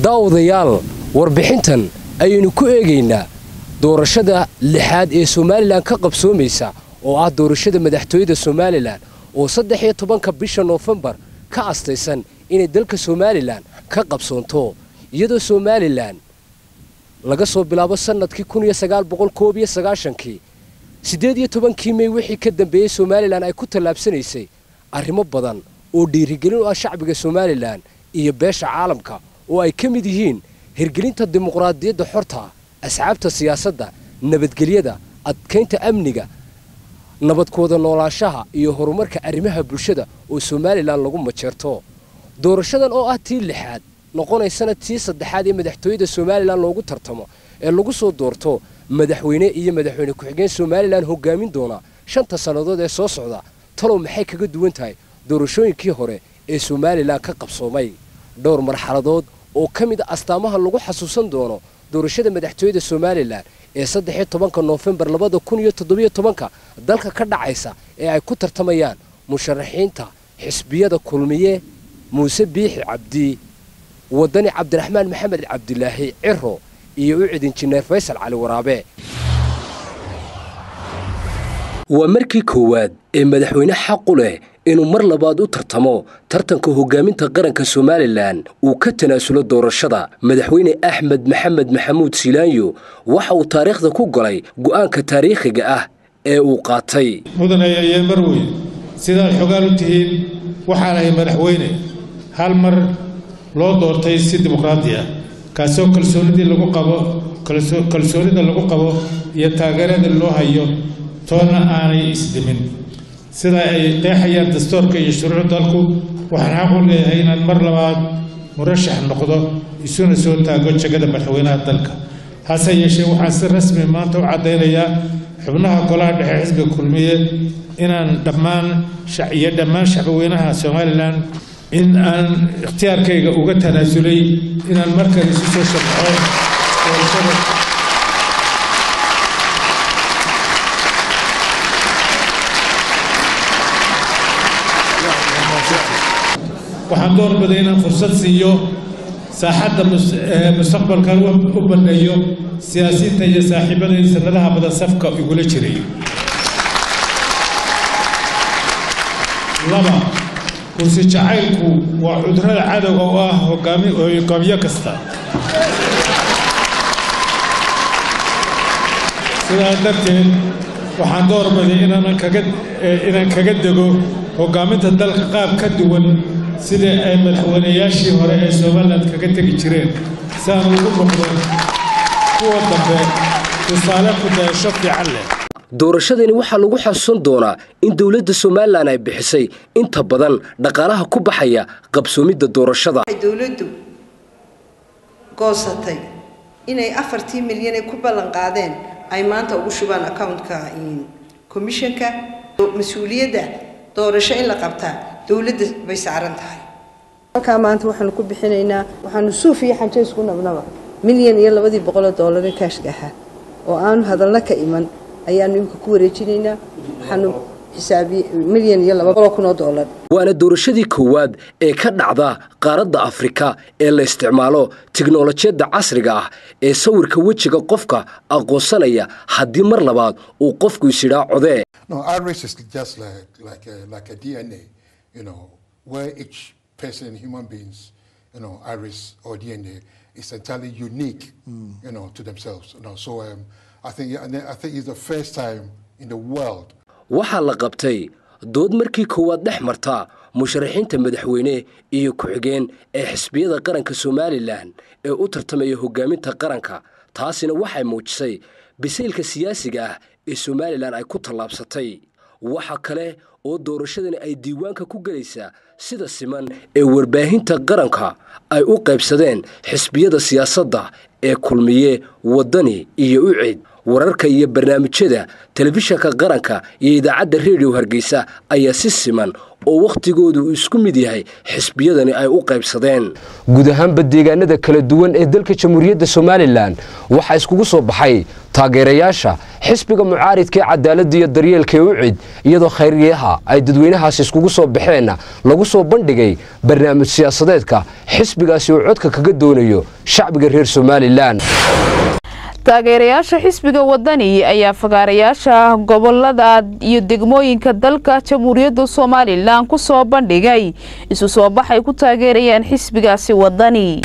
daawadayaal warbixintan ayaynu ku eegaynaa doorashada lixaad ee Soomaaliland ka qabsoomaysa oo ah doorashada madaxtooyada Soomaaliland oo 13 bisha November ka astaysan inay dalka Soomaaliland ka qabsoonto iyadoo Soomaaliland laga soo bilaabo sanadkii 1991 18 May wixii ka dambeeyay Soomaaliland ay ku talaabsanaysay arrimo badan oo dhiirigelin u ah shacbiga Soomaaliland iyo beesha caalamka oo ay kamid yihiin hirgelinta dimuqraadiyadda xorta asxaabta siyaasadda nabadgelyada adkeynta amniga nabadkooda noolaanshaha iyo horumarka arrimaha bulshada oo Soomaaliland lagu majeerto doorashadan oo ah tii lixaad noqonaysana tii saddexaad ee madaxtooyada Soomaaliland loogu tartamo ee lagu soo doorto madaxweyne iyo madaxweyne ku xigeen Soomaaliland hogaamin doona 5 sanadood ee soo socda talo maxay kaga duwan tahay doorashooyinkii hore ee Soomaaliland ka qabsoomay dhowr marxaladood oo kamid ah astaamaha lagu xasuusan doono doorashada madaxtooyada Soomaaliland ee 13 November 2017 dalka ka dhacaysa ee ay ku tartamayaan musharaxiinta xisbiyada kulmiye Muuse Biixi Cabdi wadani Cabdiraxmaan Maxamed Cabdilaahi Ciro iyo ucid injineer Faysal Cali Waraabe ومركي كواد مدحوينه حق له inuu mar labaad u tartamo tartanka hogaaminta qaranka Soomaaliland uu ka tanaasulo doorashada madaxweyne Axmed Maxamed Maxamuud Silaanyo waxa uu taariikhda ku galay go'aanka taariikhiga ah ee uu qaatay mudanayay marwey sida xogaal u tihiin waxa ay madaxweyne hal mar loo doortay si dimuqraadi ah kaasoo kalsoonida lagu qabo iyo taageerada loo hayo toona aanay isdimin sida ay qeexayaan dastuurka iyo shuruucda dalku waxaan xaq u leeyahay inaan mar labaad murashax noqdo isuna soo taago jagada madaxweynaha dalka hase yeeshee waxaan si rasmi maanta u cadeynayaa xubnaha golaha dhexe xisbiga kulmiye inaan dhammaan shacabweynaha Soomaaliland in aan ikhtiyaarkayga uga tanaasulay inaan markale isu soo shaqeeyo waxaan doorbiday inaan fursad siiyo saaxadda mustaqbalka u bandhiyo siyaasiyiinta iyo saaxiibada sanadaha badan safka igula jiray laba kursi jacaylku waa cudurada cadowga oo ah hogaamiye kasta sidaa darteed waxaan doorbiday inaan kaga dego hogaaminta dalka qaab ka duwan sida ay madaxweynayaashii hore ee Soomaaliland kaga tagi jireen saan ugu noqdo kuwa dambe tusaale ku daasho fiican leh doorashadani waxa lagu xasuusan doonaa in dawladda Soomaaliland ay bixisay inta badan dhaqaalaha ku baxaya qabsoomida doorashada dawladdu goosatay inay 4 milyan ku ballan qaadeen ay maanta ugu shubaan account-ka commission-ka mas'uuliyadda doorasho in la qabtaa dawladda bay saaran tahay halka maanta waxaan ku bixinaynaa waxaan suuf iyo xanjo isku nabnaba milyan iyo $200 cash gaha oo aan hadalna ka iman ayaan imka ku wareejinaynaa waxaan xisaabi milyan iyo $200 waana doorashadii koowaad ee ka dhacda qaaradda Afrika ee la isticmaalo tiknoolajiyada casriga ah ee sawirka wajiga qofka aqoonsanaya hadii mar labaad uu qofku isira codee No, iris is just like a DNA, where each person, human beings, iris or DNA is entirely unique, to themselves. So I think it's the first time in the world. waxaa la qabtay dood markii koowaad dhex marta musharaxiinta madaxweyne iyo ku-xigeen ee xisbiyada qaranka Soomaaliland ee u tartamaya hogaaminta qaranka taasina waxay muujisay biseylka siyaasiga ah ee Soomaaliland ay ku talaabsatay waxa kale oo doorashadani ay diiwaanka ku galaysaa sida siman ee warbaahinta qaranka ay u qaybsadeen xisbiyada siyaasadda ee kulmiye wadani iyo ucid wararka iyo barnaamijyada telefishinka qaranka iyo idaacadda radio Hargeysa ayaa si siman oo waqtigoodu isku mid yahay xisbiyadani ay u qaybsadeen guud ahaan deegaanada kala duwan ee dalka Jamhuuriyadda Soomaaliland waxa iskugu soo baxay taageerayaasha xisbiga mucaaridka cadaaladda iyo daryeelka ee UCID iyadoo khayriyaha ay dadweynahaas iskugu soo baxeen lagu soo bandhigay barnaamij siyaasadeedka xisbigaasi oo codka kaga doonayo shacbiga reer Somaliland. taageerayaasha xisbiga wadani ayaa fagaarayaasha gobolada iyo degmooyinka dalka Jamhuuriyadda Soomaaliland ku soo bandhigay isu soo baxay ku taageerayaan xisbigaasi wadani.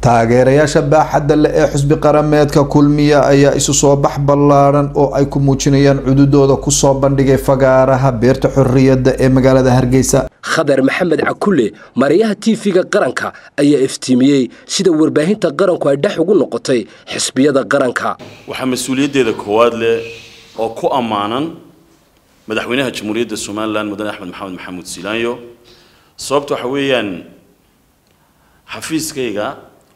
taageerayaasha baaxadda leh ee xisbi qarameedka kulmiya ayaa isu soo bax ballaaran oo ay ku muujinayaan cududooda ku soo bandhigay fagaaraha beerta xorriyadda ee magaalada Hargeysa. Khadar Maxamed Cakulle mariyaha TV-ga qaranka ayaa iftiimiyay sida warbaahinta qaranku ay dhax ugu noqotay xisbiyada qaranka. waxa mas'uuliyadeeda koowaad leh oo ku amaanan madaxweynaha Jamhuuriyadda Soomaaliland Mudane Axmed Maxamed Maxamuud Silaanyo sababtoo waxa weeyaan xafiiskayga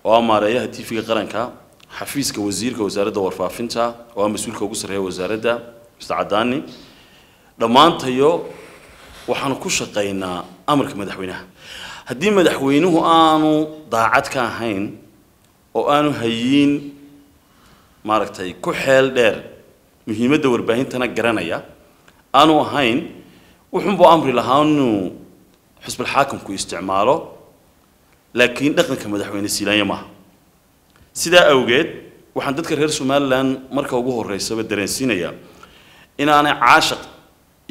oo amaarayaha TV-ga qaranka xafiiska wasiirka wasaaradda warfaafinta oo mas'uulka ugu sareeya wasaaradda Mr. Cadaani dhamaantayo waxaan ku shaqeynaa amarka madaxweynaha haddii madaxweynuhu aanu daacad ka ahayn oo aanu hayin maaragtay ku xeel dheer muhiimadda warbaahintana garanaya aanu ahayn wuxuu buu amri lahaa inuu xisbi xaakimku isticmaalo laakiin dhaqanka madaxweyne Silaanyo ma sida awgeed waxaan dadka reer Somaliland marka ugu horeysaba dareensiinaya in aanay caashaq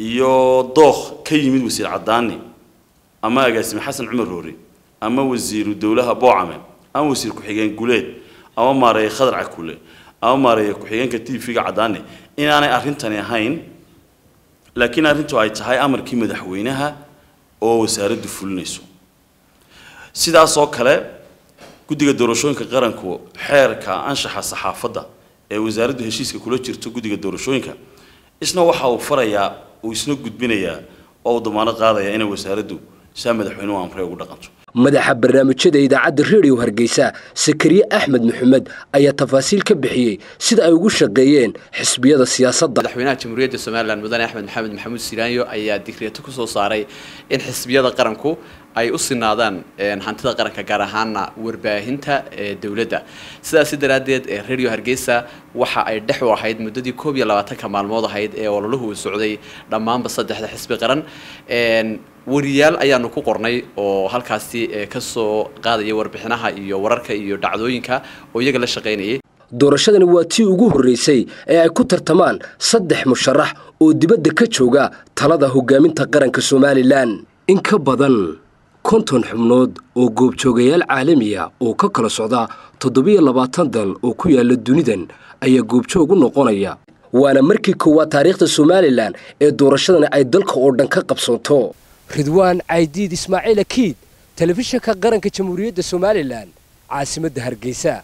iyo dooq ka yimid wasiir Cadaani ama agaasime Xasan Cumar Roori ama wasiiru dawlaha Boocame ama wasiir ku xigeen Guleed ama maareey Khadar Cakulle ama maareey ku xigeenka TV-ga Cadaani in aanay arintani ahayn laakiin arintu ay tahay amarkii madaxweynaha oo wasaaraddu fulinayso sidaas oo kale guddiga doorashooyinka qaranku xeerka anshaxa saxaafadda ee wasaaraddu heshiiska kula jirto guddiga doorashooyinka isna waxa uu farayaa oo isna gudbinayaa oo damaanad qaadaya in wasaaraddu madaxweynuhu amray ugu dhaqanto. madaxa barnaamijyada idaacadda Radio Hargeysa Sakariye Axmed Maxamed ayaa tafaasiil ka bixiyay sida ay ugu shaqeeyeen xisbiyada siyaasadda. madaxweynaha Jamhuuriyadda Soomaaliland Mudane Axmed Maxamed Maxamuud Silaanyo ayaa digreeto ku soo saaray in xisbiyada qaranku ay u sinaadaan hantida qaranka gaar ahaan warbaahinta dawladda sidaas daraadeed Radio Hargeysa waxa ay dhex u ahayd muddadii 12 maalmood ahayd ee ololuhu socday dhammaanba saddexda xisbi qaran wariyaal ayaanu ku qornay oo halkaasi ka soo qaadaya warbixinaha iyo wararka iyo dhacdooyinka oo iyaga la shaqeynayay. doorashadani waa tii ugu horeysay ee ay ku tartamaan 3 musharax oo dibadda ka jooga talada hogaaminta qaranka Somaliland in ka badan 50 xubnood oo goobjoogayaal caalami ah oo ka kala socda 27 dal oo ku yaala dunidan ayaa goobjoog u noqonaya waana markii koowaad taariikhda Somaliland ee doorashadani ay dalka oo dhan ka qabsanto. Ridwaan Caydiid Ismaaciil Akiid telefishinka qaranka Jamhuuriyadda Somaliland caasimadda Hargeysa.